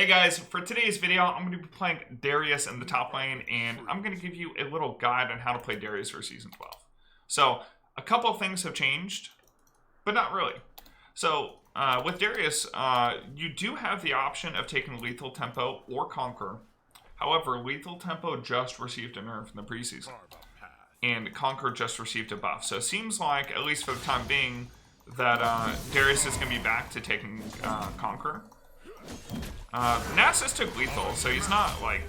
Hey guys, for today's video, I'm going to be playing Darius in the top lane, and I'm going to give you a little guide on how to play Darius for Season 12. So, a couple of things have changed, but not really. So, with Darius, you do have the option of taking Lethal Tempo or Conquer. However, Lethal Tempo just received a nerf in the preseason, and Conquer just received a buff. So it seems like, at least for the time being, that Darius is going to be back to taking Conquer. Nasus took lethal, so he's not like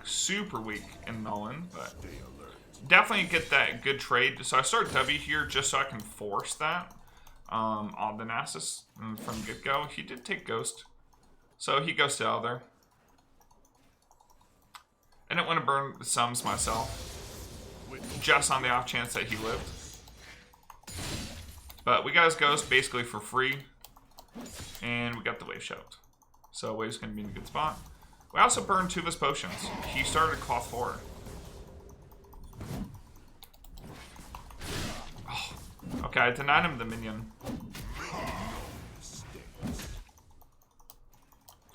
super weak in Nolan, but definitely get that good trade. So I start W here just so I can force that on the Nasus from get-go. He did take Ghost, so he goes to out there. I didn't want to burn the sums myself, just on the off chance that he lived. But we got his Ghost basically for free. And we got the wave shoved. So wave's going to be in a good spot. We also burned 2 of his potions. He started cloth 4. Oh, okay, I denied him the minion.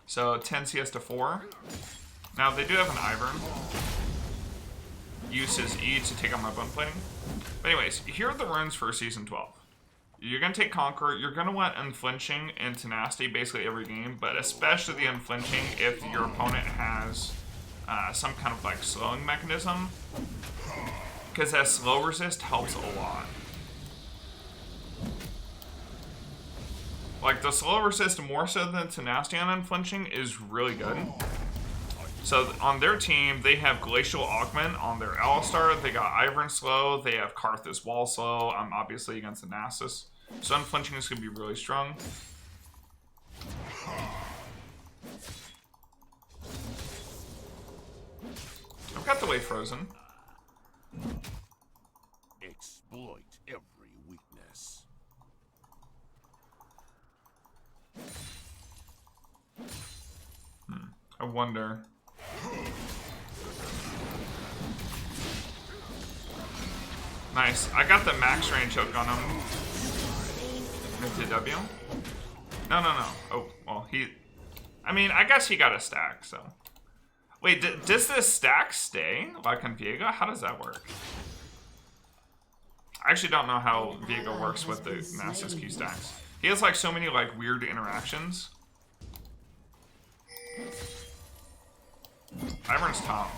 So 10 CS to 4. Now they do have an Ivern. Use his E to take out my bone plating. But anyways, here are the runes for Season 12. You're going to take Conquer. You're going to want Unflinching and Tenacity basically every game, but especially the Unflinching if your opponent has some kind of like slowing mechanism, because that slow resist helps a lot. Like the slow resist more so than Tenacity on Unflinching is really good. So on their team, they have Glacial Augment on their Alistar. They got Ivern slow. They have Karthus Wall slow. Obviously against the Nasus. So Unflinching is going to be really strong. I've got the way frozen. Exploit every weakness. I wonder. Nice. I got the max range hook on him. Into W. No. Oh, well, I mean, I guess he got a stack, so. Wait, does this stack stay? Like on Viego? How does that work? I actually don't know how Viego works with the Nasus Q stacks. He has like so many like weird interactions. Ivern's top.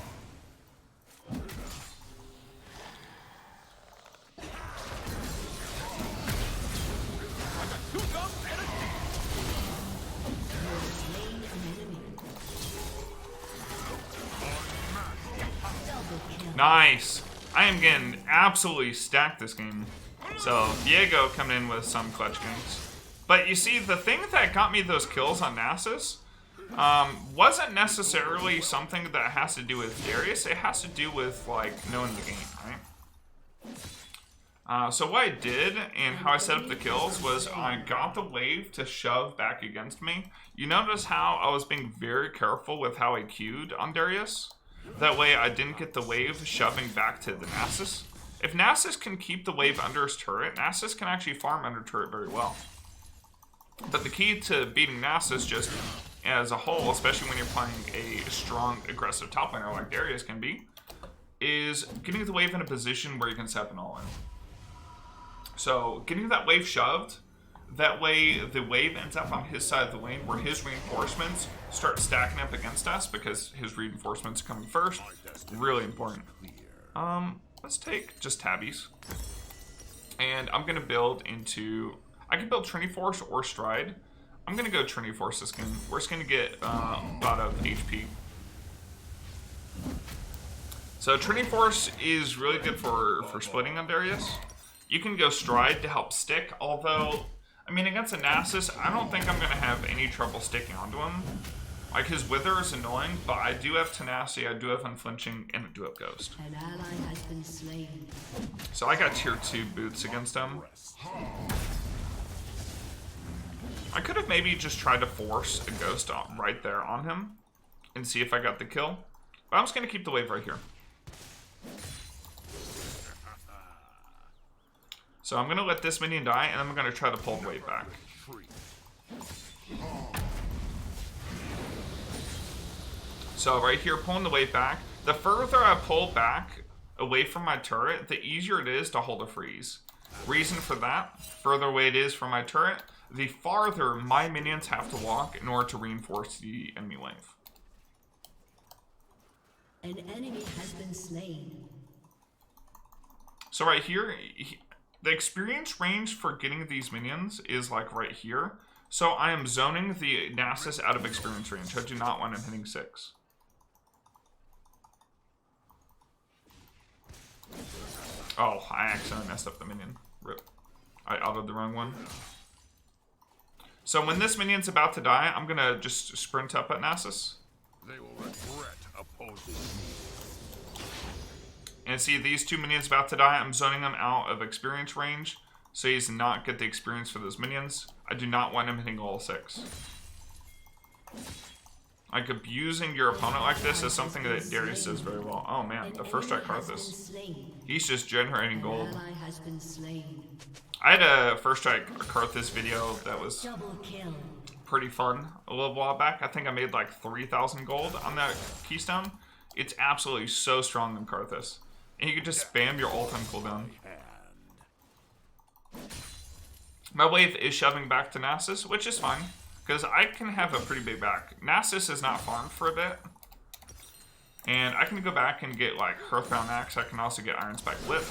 Nice. I am getting absolutely stacked this game. So Viego coming in with some clutch ganks. But you see, the thing that got me those kills on Nasus wasn't necessarily something that has to do with Darius. It has to do with like knowing the game, right? So what I did and how I set up the kills was I got the wave to shove back against me. You notice how I was being very careful with how I queued on Darius? That way I didn't get the wave shoving back to the Nasus. If Nasus can keep the wave under his turret, Nasus can actually farm under turret very well. But the key to beating Nasus just as a whole, especially when you're playing a strong, aggressive top laner like Darius can be, is getting the wave in a position where you can set an all-in. So getting that wave shoved, that way the wave ends up on his side of the lane where his reinforcements start stacking up against us because his reinforcements are coming first. Really important. Let's take just tabbies. And I'm going to build into... I can build Trinity Force or Stride. I'm going to go Trinity Force this game. We're just going to get a lot of HP. So Trinity Force is really good for splitting on Darius. You can go Stride to help stick, although... I mean, against a Nasus, I don't think I'm going to have any trouble sticking onto him. Like, his Wither is annoying, but I do have Tenacity, I do have Unflinching, and I do have Ghost. An ally has been slain. So I got tier 2 boots against him. I could have maybe just tried to force a Ghost right there on him and see if I got the kill. But I'm just going to keep the wave right here. So I'm going to let this minion die, and I'm going to try to pull the wave back. So right here, pulling the wave back. The further I pull back away from my turret, the easier it is to hold a freeze. Reason for that, further away it is from my turret, the farther my minions have to walk in order to reinforce the enemy wave. An enemy has been slain. So right here, the experience range for getting these minions is like right here. So I am zoning the Nasus out of experience range. I do not want him hitting 6. Oh, I accidentally messed up the minion. Rip. I autoed the wrong one. So when this minion's about to die, I'm going to just sprint up at Nasus. They will regret opposing me. And see, these 2 minions about to die, I'm zoning them out of experience range, so he does not get the experience for those minions. I do not want him hitting level 6. Like, abusing your opponent like this is something that Darius does very well. Oh man, the first strike Karthus. He's just generating gold. I had a first strike Karthus video that was pretty fun a little while back. I think I made like 3,000 gold on that keystone. It's absolutely so strong in Karthus. And you can just spam your ult on cooldown. My wave is shoving back to Nasus, which is fine, because I can have a pretty big back. Nasus is not farmed for a bit. And I can go back and get like Hearthbound Axe. I can also get Iron Spike Whip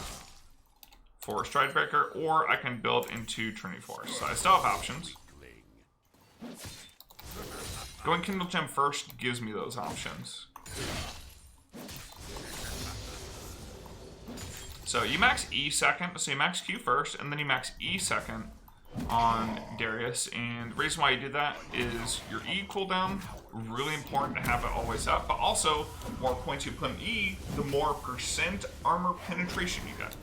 for Stridebreaker, or I can build into Trinity Force. So I still have options. Going Kindle Gem first gives me those options. So you max E second, so you max Q first, and then you max E second on Darius. And the reason why you did that is your E cooldown, really important to have it always up, but also more points you put in E, the more percent armor penetration you get.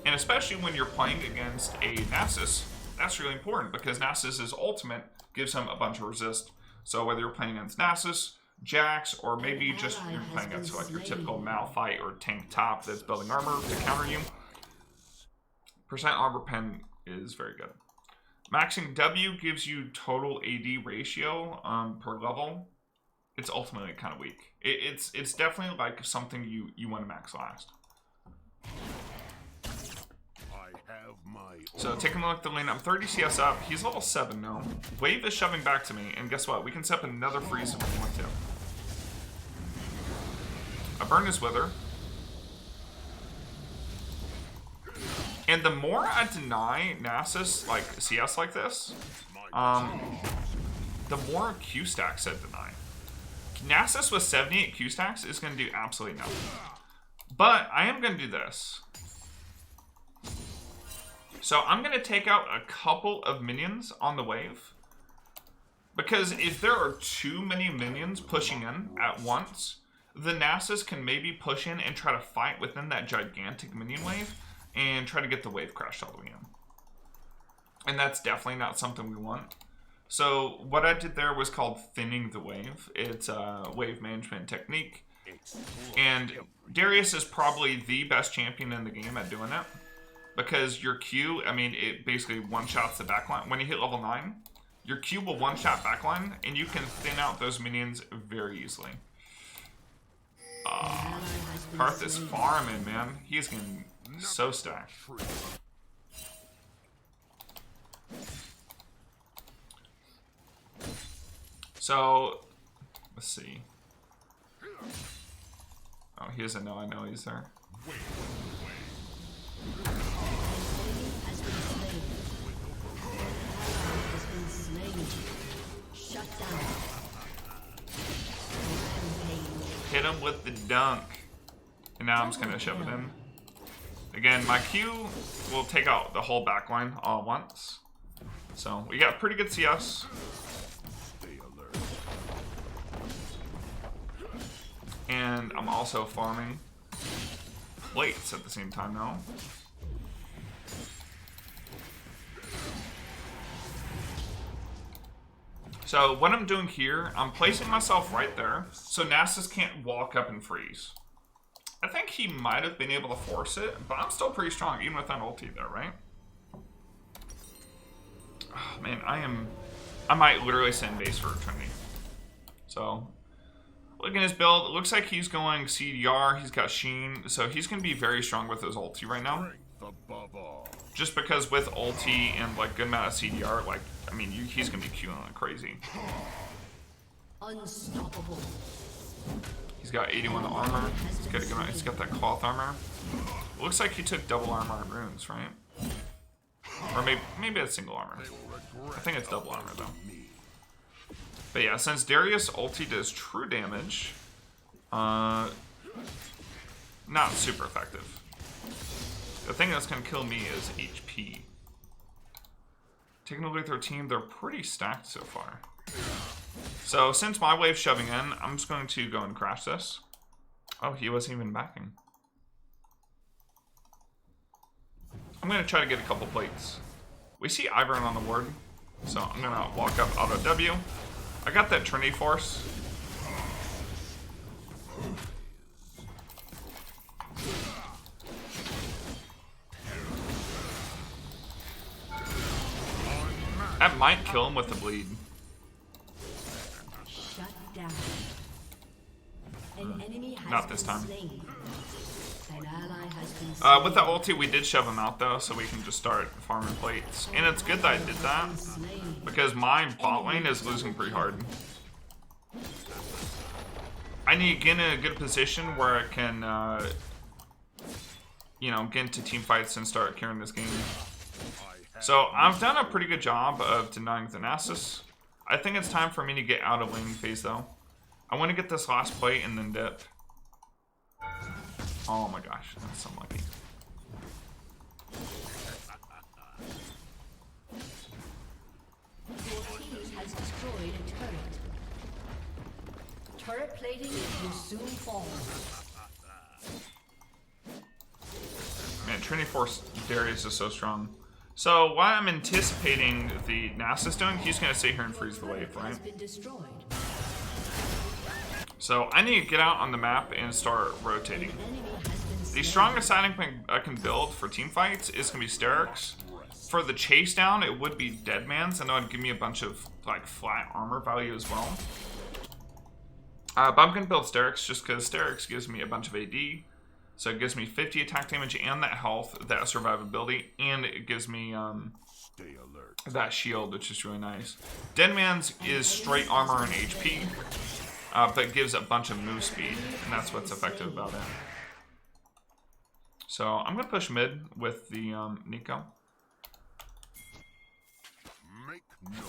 And especially when you're playing against a Nasus, that's really important because Nasus's ultimate gives him a bunch of resist. So whether you're playing against Nasus, Jax, or maybe just you're playing against like your typical Malphite or tank top that's building armor to counter you, percent armor pen is very good. Maxing W gives you total AD ratio per level. It's ultimately kind of weak. It's definitely like something you want to max last. So taking a look at the lane, I'm 30 CS up. He's level 7 now. Wave is shoving back to me, and guess what? We can set up another freeze if we want to. I burned his Wither. And the more I deny Nasus like CS like this, the more Q stacks I deny. Nasus with 78 Q stacks is going to do absolutely nothing. But I am going to do this. So I'm going to take out a couple of minions on the wave. Because if there are too many minions pushing in at once, the Nasus can maybe push in and try to fight within that gigantic minion wave and try to get the wave crashed all the way in. And that's definitely not something we want. So what I did there was called thinning the wave. It's a wave management technique. And Darius is probably the best champion in the game at doing it. Because your Q, I mean, it basically one-shots the backline. When you hit level 9, your Q will one-shot backline, and you can thin out those minions very easily. Karth is farming, man. He's getting so stacked. So, let's see. Oh, he doesn't know I know he's there. Hit him with the dunk. And now I'm just gonna shove it in. Again, my Q will take out the whole backline all at once. So we got pretty good CS. And I'm also farming plates at the same time now. So what I'm doing here, I'm placing myself right there so Nasus can't walk up and freeze. I think he might have been able to force it, but I'm still pretty strong even with that ulti there, right? Oh, man, I might literally send base for Trinity. So Look at his build. It looks like he's going CDR. He's got Sheen. So he's going to be very strong with his ulti right now. Above all. Just because with ulti and like good amount of CDR, like, I mean, he's going to be queuing like crazy. Unstoppable. He's got 81 armor. He's got that cloth armor. It looks like he took double armor on runes, right? Or maybe it's single armor. I think it's double armor though. But yeah, since Darius ulti does true damage, not super effective. The thing that's gonna kill me is HP. Taking a look at their team, they're pretty stacked so far. So since my wave's shoving in, I'm just going to go and crash this. Oh, he wasn't even backing. I'm gonna try to get a couple plates. We see Ivern on the ward, so I'm gonna walk up auto W. I got that Trinity Force. That might kill him with the bleed. Shut down. An enemy has Not this been time. slain. An ally has been slain. With the ulti, we did shove him out though, so we can just start farming plates. And it's good that I did that, because my bot lane is losing pretty hard. I need to get in a good position where I can, you know, get into team fights and start carrying this game. So I've done a pretty good job of denying the Nasus. I think it's time for me to get out of laning phase though. I want to get this last plate and then dip. Oh my gosh, that's unlucky. Your team has destroyed a turret. Turret plating will soon fall. Man, Trinity Force Darius is so strong. So what I'm anticipating the Nasus doing, he's going to sit here and freeze the wave, right? Has been destroyed. So I need to get out on the map and start rotating. An enemy has been slain. The strongest item I can build for team fights is going to be Sterix. For the chase down, it would be Deadman's, and that would give me a bunch of like flat armor value as well. But I'm going to build Sterix just because Sterix gives me a bunch of AD. So it gives me 50 attack damage and that health, that survivability, and it gives me Stay alert. that shield, which is really nice. Deadman's is straight armor and HP, but gives a bunch of move speed, and that's what's effective about it. So I'm going to push mid with the Nico. Make no.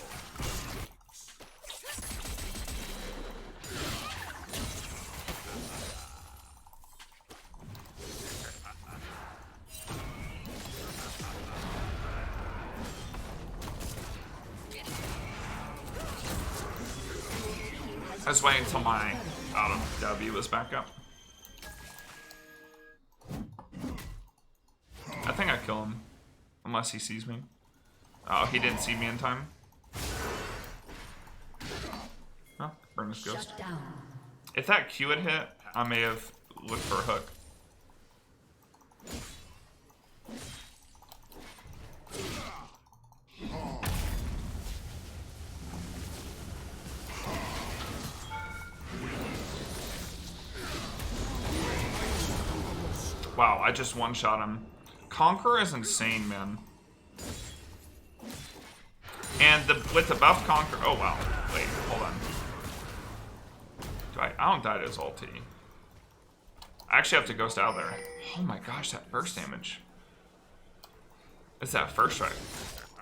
I was waiting until my auto W was back up. I think I kill him. Unless he sees me. Oh, he didn't see me in time. Oh, burn this ghost. Shut down. If that Q had hit, I may have looked for a hook. Wow, I just one-shot him. Conqueror is insane, man. And with the buff Conqueror... Oh, wow. Wait, hold on. I don't die to his ulti. I actually have to ghost out of there. Oh my gosh, that burst damage. It's that first strike.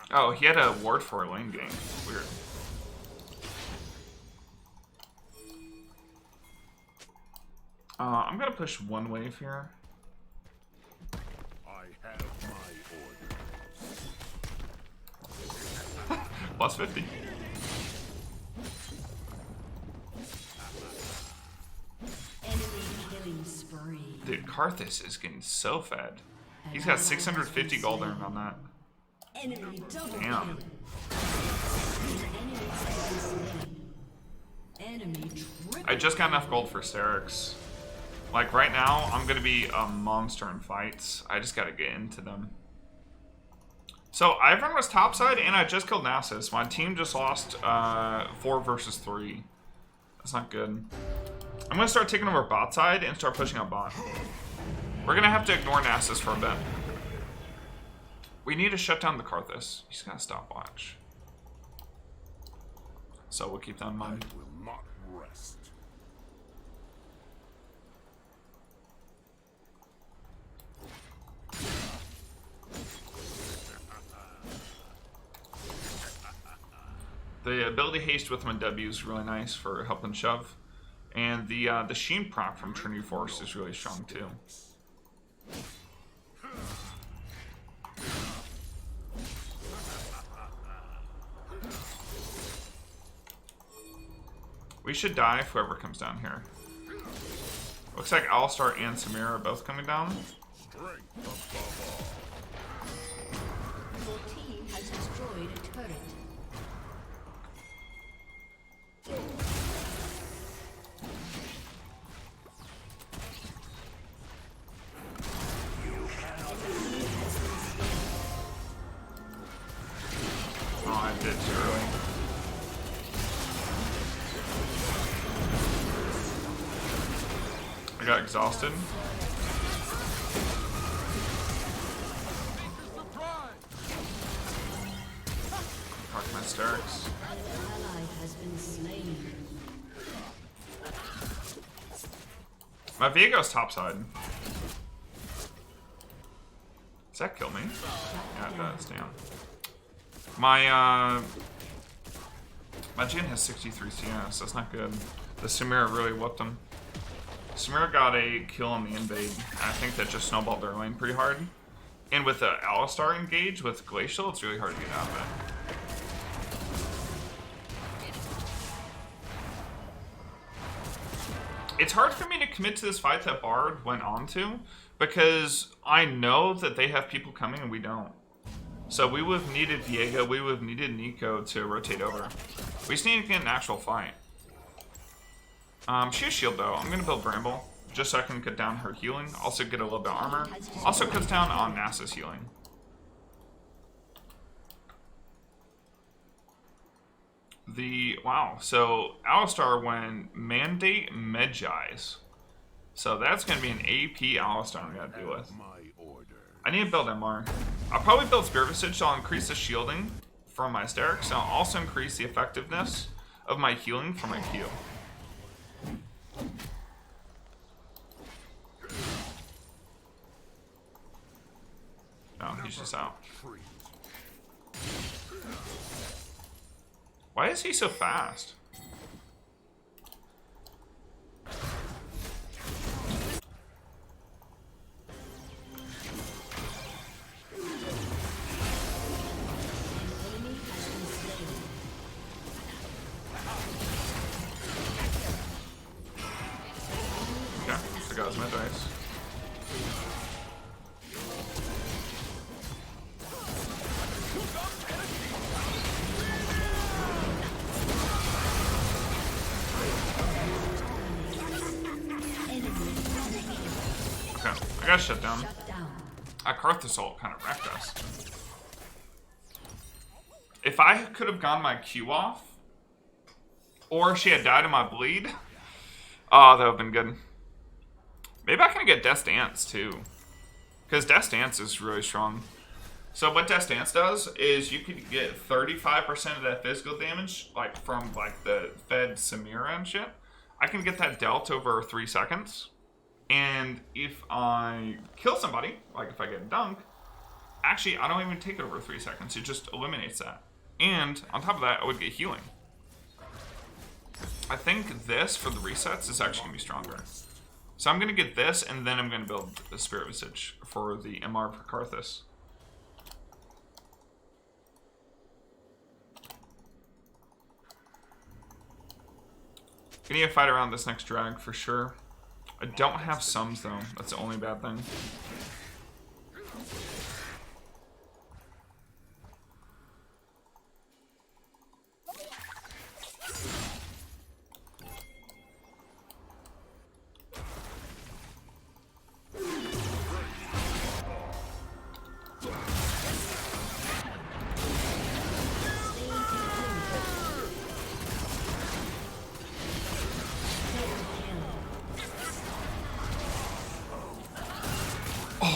Oh, he had a ward for a lane game. Weird. I'm gonna push one wave here. I have my order. Plus 50. Enemy killing spree. Dude, Karthus is getting so fed. He's got 650 gold earned on that. Enemy double Damn. kill. Enemy has been slain. Enemy triple. I just got enough gold for Sterix. Like, right now, I'm going to be a monster in fights. I just got to get into them. So, Ivern was topside, and I just killed Nasus. My team just lost 4 versus 3. That's not good. I'm gonna start taking over bot side and start pushing out bot. We're gonna have to ignore Nasus for a bit. We need to shut down the Karthus. He's gonna stopwatch. So we'll keep that in I mind. will not rest. The ability haste with my W is really nice for helping shove. And the Sheen proc from Trinity Force is really strong too. We should die if whoever comes down here. Looks like Alistar and Samira are both coming down. Strength above all. Your team has destroyed a turret. Oh, I did too early. I got exhausted. Fuck my Starks. An ally has been slain. My Viego's topside. Does that kill me? Yeah, it does, damn. My Jhin has 63 CS, that's not good. The Samira really whooped him. Samira got a kill on the invade. I think that just snowballed their lane pretty hard. And with the Alistar engage with Glacial, it's really hard to get out of it. It's hard for me to commit to this fight that Bard went on to, because I know that they have people coming and we don't. So we would have needed Viego, we would have needed Nico to rotate over. We just need to get an actual fight. She has shield though. I'm gonna build Bramble, just so I can cut down her healing. Also get a little bit of armor. Also cuts down on Nasus healing. Wow, so Alistar went Mandate Medjai's. So that's gonna be an AP Alistar we gotta deal with. My order. I need to build MR. I'll probably build Spirit Visage, so I'll increase the shielding from my Starks, and I'll also increase the effectiveness of my healing from my Q. Oh, he's just out. Treat. Why is he so fast? Enemy has been slain. Okay, so got his mid dice. Okay, I got shut down. Shut down. That Karthus ult kind of wrecked us. If I could have gone my Q off, or she had died in my bleed, oh, that would have been good. Maybe I can get Death's Dance too, because Death's Dance is really strong. So what Death's Dance does is you can get 35% of that physical damage, like from like the fed Samira and shit. I can get that dealt over 3 seconds, and if I kill somebody, like if I get a dunk, actually I don't even take it over 3 seconds. It just eliminates that. And on top of that, I would get healing. I think this for the resets is actually gonna be stronger. So I'm gonna get this, and then I'm gonna build the Spirit Visage for the MR for Karthus. We need to fight around this next drag for sure. I don't have sums though. That's the only bad thing.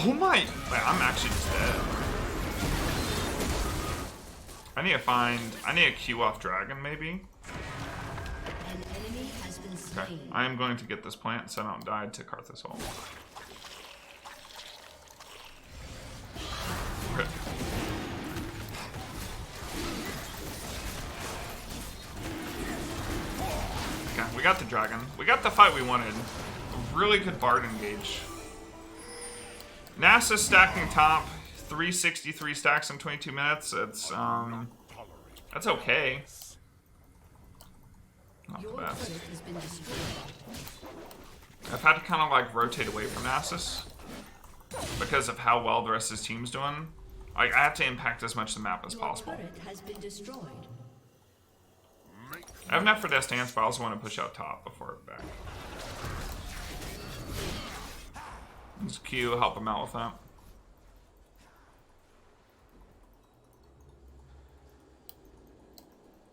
Oh my! Wait, I'm actually just dead. I need to queue off dragon maybe. An enemy has been Okay, slain. I am going to get this plant so I don't die to Karthus ult. Okay. Okay, we got the dragon. We got the fight we wanted. A really good Bard engage. NASA stacking top, 363 stacks in 22 minutes. It's that's okay. Not the Your best. turret has been destroyed. I've had to kind of like rotate away from Nasus because of how well the rest of his team's doing. Like I have to impact as much of the map as Your possible. turret has been destroyed. I have enough for Death Dance, but I also want to push out top before back. Let's Q, help him out with that.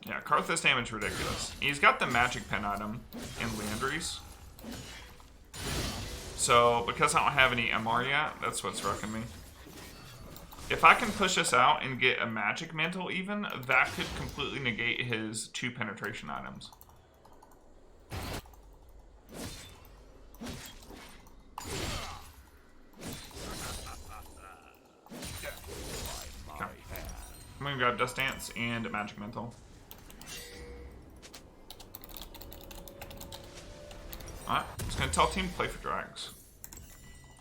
Yeah, Karthus damage ridiculous. He's got the magic pen item in Leandry's. So, because I don't have any MR yet, that's what's wrecking me. If I can push this out and get a magic mantle even, that could completely negate his 2 penetration items. Okay. I'm gonna grab Dust Dance and Magic Mantle. Alright, just gonna tell team play for drags.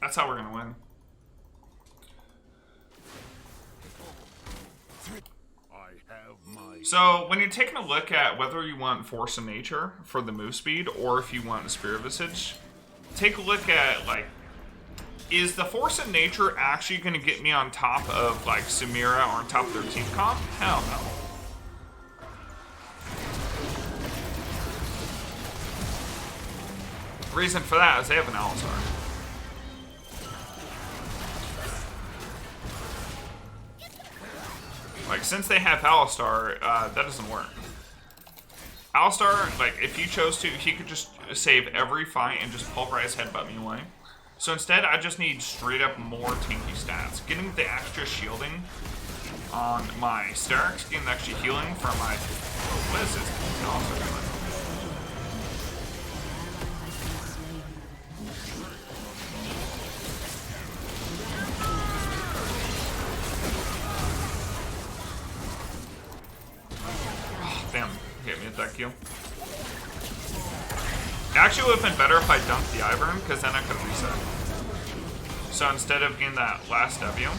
That's how we're gonna win. So, when you're taking a look at whether you want Force of Nature for the move speed, or if you want the Spirit Visage, take a look at, like, is the Force of Nature actually going to get me on top of, like, Samira or on top of their team comp? Hell no. The reason for that is they have an Alistar. Like, since they have Alistar, that doesn't work. Alistar, like, if you chose to, he could just save every fight and just pulverize headbutt me away. So instead, I just need straight up more tanky stats. Getting the extra shielding on my Starks, getting the extra healing from my... What is this Alistar doing? Damn, hit me with that kill. It actually would have been better if I dunked the Ivern, because then I could reset. So instead of getting that last W,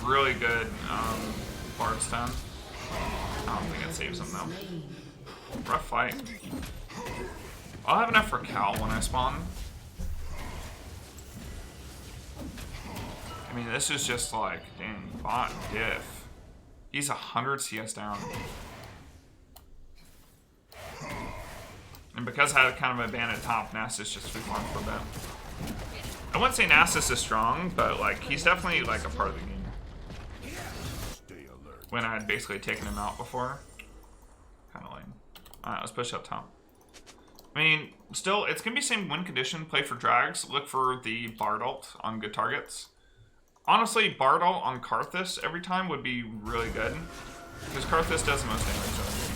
really good Bard stun. I don't think it saves him though. Rough fight. I'll have enough for Cal when I spawn. I mean, this is just like, dang, bot diff. He's 100 CS down. And because I had kind of a ban at top, Nasus just freeformed for a bit. I wouldn't say Nasus is strong, but like he's definitely like a part of the game. When I had basically taken him out before. Kind of lame. Alright, let's push up top. I mean, still, it's going to be same win condition. Play for drags. Look for the Bard ult on good targets. Honestly, Bard ult on Karthus every time would be really good. Because Karthus does the most damage on the game.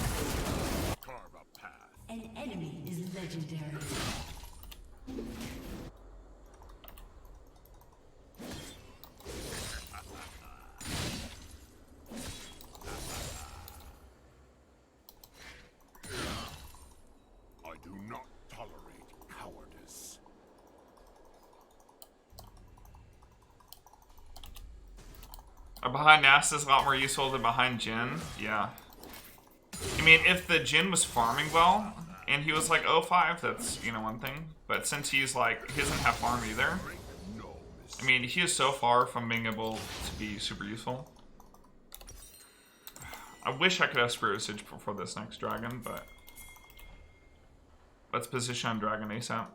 An enemy is legendary. I do not tolerate cowardice. Behind Nasus is a lot more useful than behind Jhin. Yeah. I mean, if the Jhin was farming well, and he was like 0-5, that's, you know, one thing. But since he's like, he doesn't have farm either. I mean, he is so far from being able to be super useful. I wish I could have Spirit Visage before this next dragon, but... Let's position on dragon ASAP.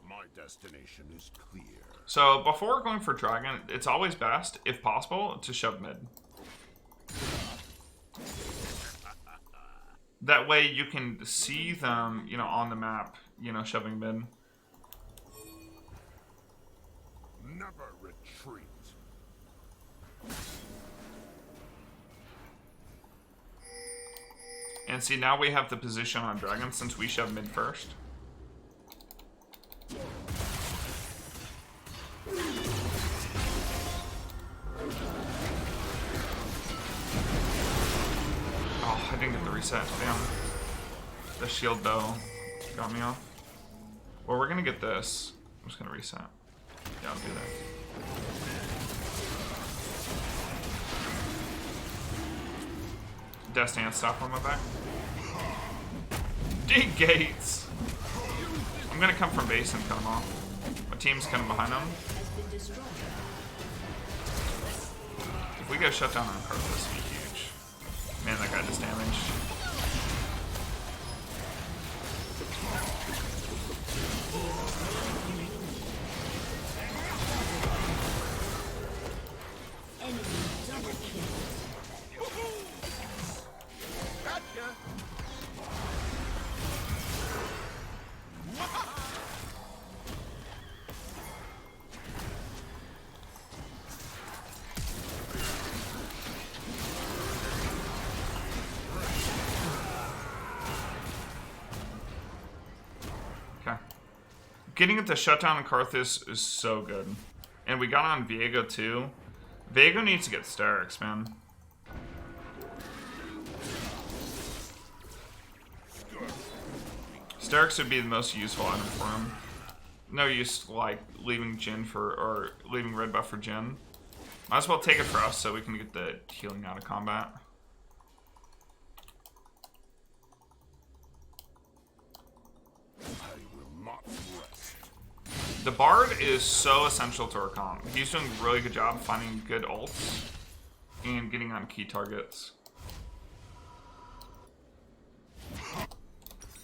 My destination is clear. So, before going for dragon, it's always best, if possible, to shove mid. That way you can see them, you know, on the map, you know, shoving mid. Never retreat. And see, now we have the position on Dragon since we shove mid first. Oh, I didn't get the reset. Damn. The shield though got me off. Well, we're gonna get this. I'm just gonna reset. Yeah, I'll do that. Destiny stop on my back. Dig gates! I'm gonna come from base and cut him off. My team's coming behind him. Has been destroyed. If we go shut down on Carth, this would be huge. Man, that guy just damaged. Enemy double kill. Gotcha. Okay. Getting it to shut down Karthus is so good. And we got on Viego too. Viego needs to get Starix, man. Starix would be the most useful item for him. No use like leaving Jhin for, or leaving red buff for Jhin. Might as well take it for us so we can get the healing out of combat. I will not rest. The Bard is so essential to our comp. He's doing a really good job finding good ults and getting on key targets.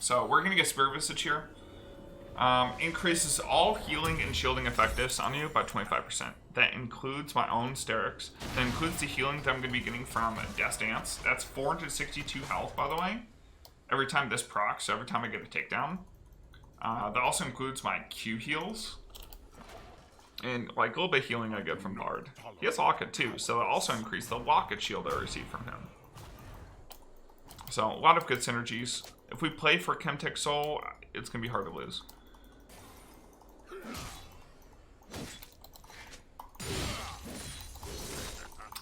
So we're gonna get Spirit Visage here. Increases all healing and shielding effectiveness on you by 25%. That includes my own Starix. That includes the healing that I'm gonna be getting from Death Dance. That's 462 health, by the way. Every time this procs, so every time I get a takedown. That also includes my Q heals. And like a little bit of healing I get from Bard. He has Locket too, so that also increased the Locket shield I receive from him. So a lot of good synergies. If we play for Chemtech Soul, it's gonna be hard to lose.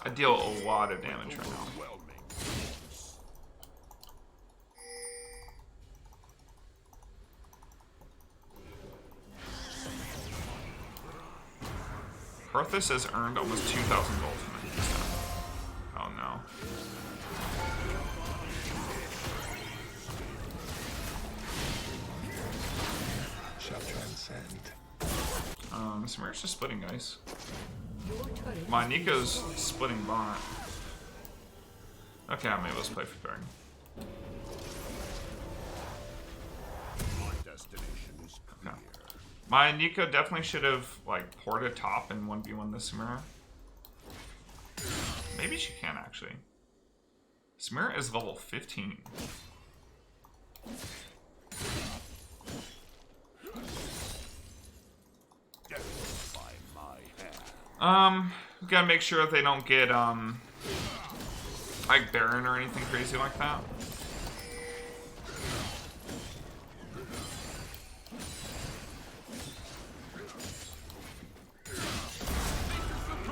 I deal a lot of damage right now. Overwhelming. Karthus has earned almost 2,000 gold from me this time. Oh no. Shall transcend. Samir's just splitting guys. Your turret My has been Nico's destroyed. splitting bot. Okay, I'm able to play for Dragon. My destination is clear. Okay. My Nico definitely should have like ported top and 1v1 this Samira. Maybe she can actually. Samira is level 15. Death by my hand. We gotta make sure they don't get like Baron or anything crazy like that.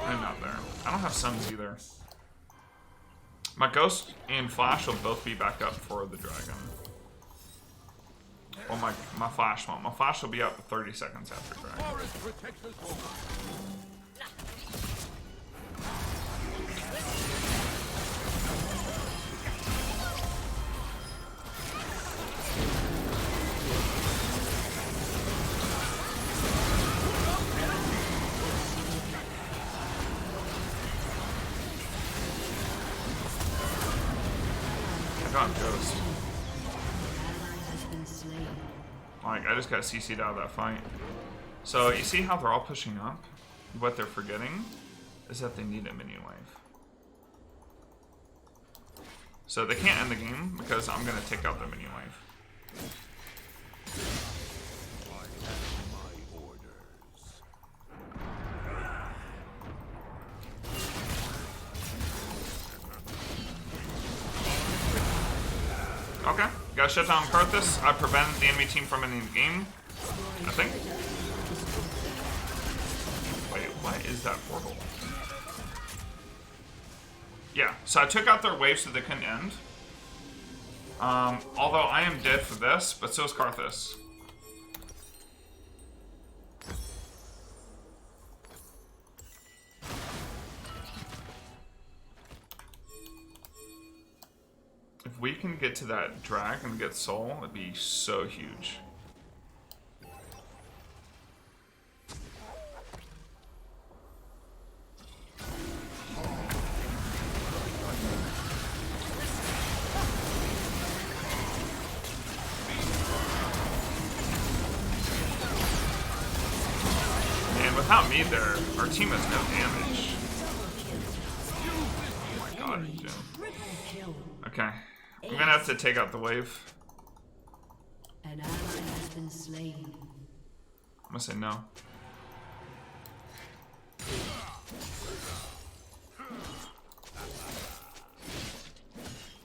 I'm not there. I don't have Suns either. My Ghost and Flash will both be back up for the Dragon. Well, my Flash won't. My Flash will be up 30 seconds after Dragon. Forest protects us all. I got Ghost. Ally has been slain. Like, I just got CC'd out of that fight. So, you see how they're all pushing up? What they're forgetting is that they need a minion wave. So they can't end the game because I'm gonna take out their minion wave. Okay, got shut down Karthus. I prevented the enemy team from ending the game, I think. Wait, what is that portal? Yeah, so I took out their wave so they couldn't end. Although I am dead for this, but so is Karthus. If we can get to that drag and get soul, it'd be so huge. And without me there, our team has no damage. Oh my god, Jim. Okay. I'm gonna have to take out the wave. An ally has been slain. I'm gonna say no.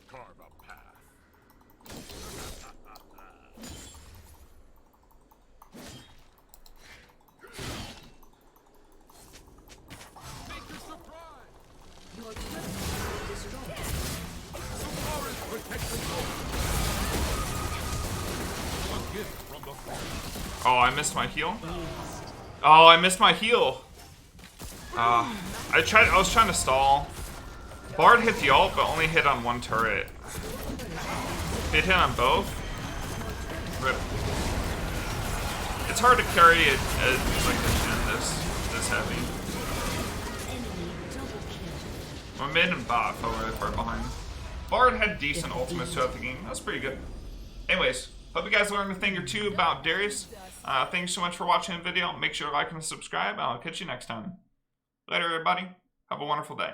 Carve a path. Make a surprise. Your turret has been destroyed. Oh, I missed my heal. Oh, I missed my heal. I was trying to stall. Bard hit the ult, but only hit on one turret. If it hit on both, rip. It's hard to carry it like a gen this heavy. My mid and bot fell really far behind. Bard had decent ultimates throughout the game. That's pretty good. Anyways, hope you guys learned a thing or two about Darius. Thanks so much for watching the video. Make sure to like and subscribe. I'll catch you next time. Later, everybody. Have a wonderful day.